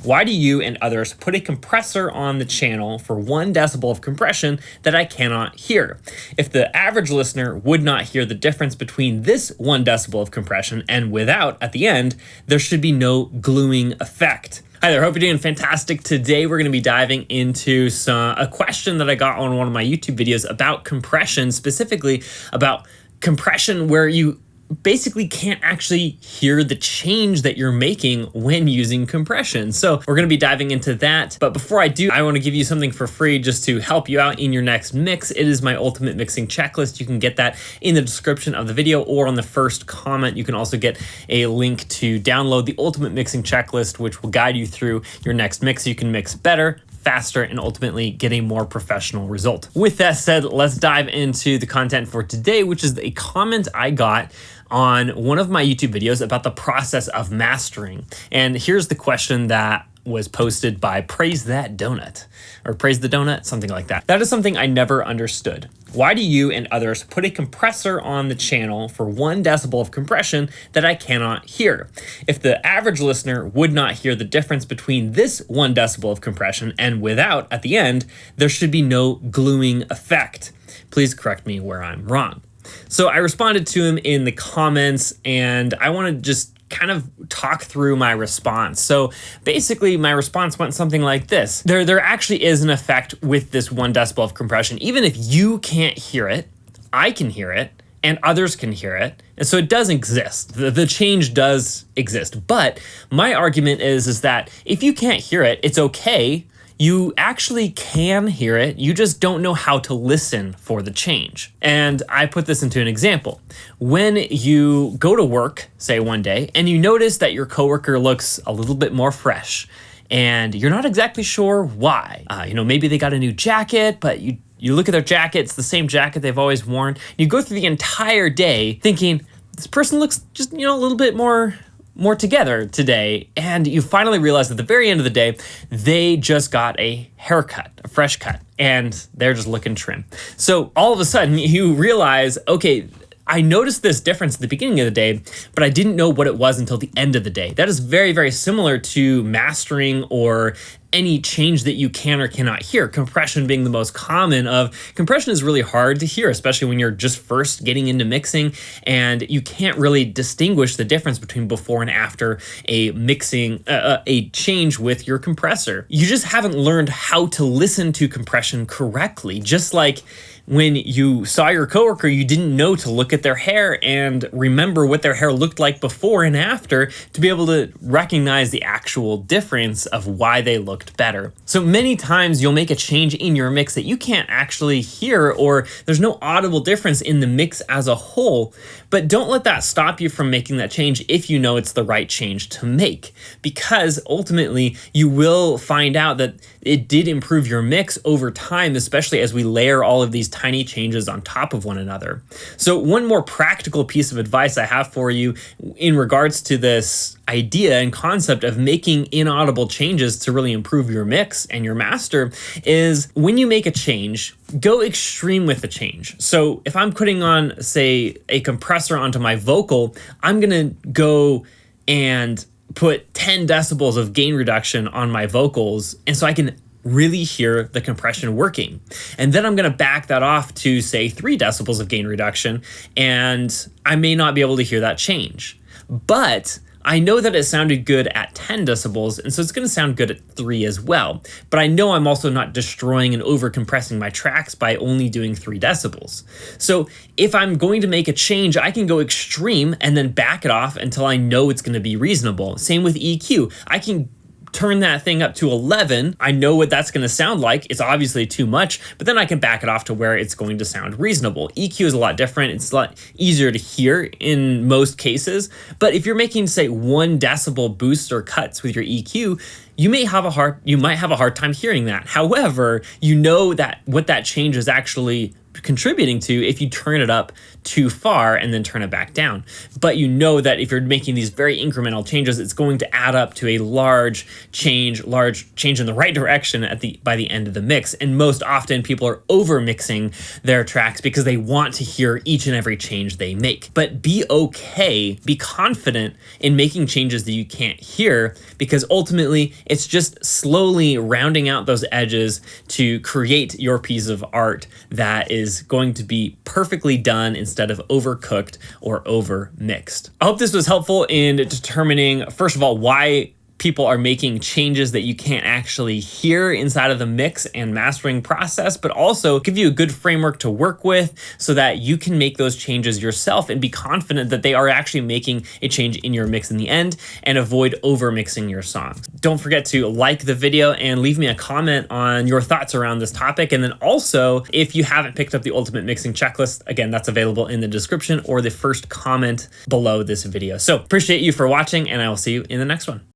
Why do you and others put a compressor on the channel for 1 decibel of compression that I cannot hear? If the average listener would not hear the difference between this 1 decibel of compression and without at the end, there should be no gluing effect. Hi there, hope you're doing fantastic. Today we're going to be diving into a question that I got on one of my YouTube videos about compression, specifically about compression where you basically can't actually hear the change that you're making when using compression. So we're going to be diving into that. But before I do, I want to give you something for free just to help you out in your next mix. It is my ultimate mixing checklist. You can get that in the description of the video or on the first comment. You can also get a link to download the ultimate mixing checklist, which will guide you through your next mix so you can mix better, faster, and ultimately get a more professional result. With that said, let's dive into the content for today, which is a comment I got on one of my YouTube videos about the process of mastering. And here's the question that was posted by Praise That Donut, or Praise the Donut, something like that. That is something I never understood. Why do you and others put a compressor on the channel for 1 decibel of compression that I cannot hear? If the average listener would not hear the difference between this 1 decibel of compression and without at the end, there should be no gluing effect. Please correct me where I'm wrong. So I responded to him in the comments, and I want to just kind of talk through my response. So basically my response went something like this. There actually is an effect with this 1 decibel of compression. Even if you can't hear it, I can hear it, and others can hear it. And so it does exist. The change does exist. But my argument is that if you can't hear it, it's okay. You actually can hear it, you just don't know how to listen for the change. And I put this into an example. When you go to work, say one day, and you notice that your coworker looks a little bit more fresh, and you're not exactly sure why. Maybe they got a new jacket, but you look at their jacket, it's the same jacket they've always worn. You go through the entire day thinking, this person looks just, a little bit more together today, and you finally realize at the very end of the day, they just got a haircut, a fresh cut, and they're just looking trim. So all of a sudden you realize, okay, I noticed this difference at the beginning of the day, but I didn't know what it was until the end of the day. That is very, very similar to mastering or any change that you can or cannot hear. Compression being the most common of. Compression is really hard to hear, especially when you're just first getting into mixing and you can't really distinguish the difference between before and after a mixing, a change with your compressor. You just haven't learned how to listen to compression correctly. Just like when you saw your coworker, you didn't know to look at their hair and remember what their hair looked like before and after to be able to recognize the actual difference of why they looked better. So many times you'll make a change in your mix that you can't actually hear, or there's no audible difference in the mix as a whole, but don't let that stop you from making that change if you know it's the right change to make, because ultimately you will find out that it did improve your mix over time, especially as we layer all of these tiny changes on top of one another. So one more practical piece of advice I have for you in regards to this idea and concept of making inaudible changes to really improve your mix and your master is when you make a change, go extreme with the change. So if I'm putting on, say, a compressor onto my vocal, I'm gonna go and put 10 decibels of gain reduction on my vocals, and so I can really hear the compression working. And then I'm going to back that off to, say, 3 decibels of gain reduction, and I may not be able to hear that change. But I know that it sounded good at 10 decibels, and so it's going to sound good at 3 as well. But I know I'm also not destroying and over-compressing my tracks by only doing 3 decibels. So if I'm going to make a change, I can go extreme and then back it off until I know it's going to be reasonable. Same with EQ. I can turn that thing up to 11. I know what that's going to sound like. It's obviously too much, but then I can back it off to where it's going to sound reasonable. EQ is a lot different. It's a lot easier to hear in most cases. But if you're making, say, 1 decibel boosts or cuts with your EQ, you might have a hard time hearing that. However, you know that what that change is actually contributing to if you turn it up too far and then turn it back down. But you know that if you're making these very incremental changes, it's going to add up to a large change in the right direction by the end of the mix. And most often people are over mixing their tracks because they want to hear each and every change they make. But be okay, be confident in making changes that you can't hear, because ultimately it's just slowly rounding out those edges to create your piece of art that is going to be perfectly done instead of overcooked or over mixed. I hope this was helpful in determining, first of all, why people are making changes that you can't actually hear inside of the mix and mastering process, but also give you a good framework to work with so that you can make those changes yourself and be confident that they are actually making a change in your mix in the end, and avoid over mixing your songs. Don't forget to like the video and leave me a comment on your thoughts around this topic. And then also, if you haven't picked up the Ultimate Mixing Checklist, again, that's available in the description or the first comment below this video. So appreciate you for watching, and I will see you in the next one.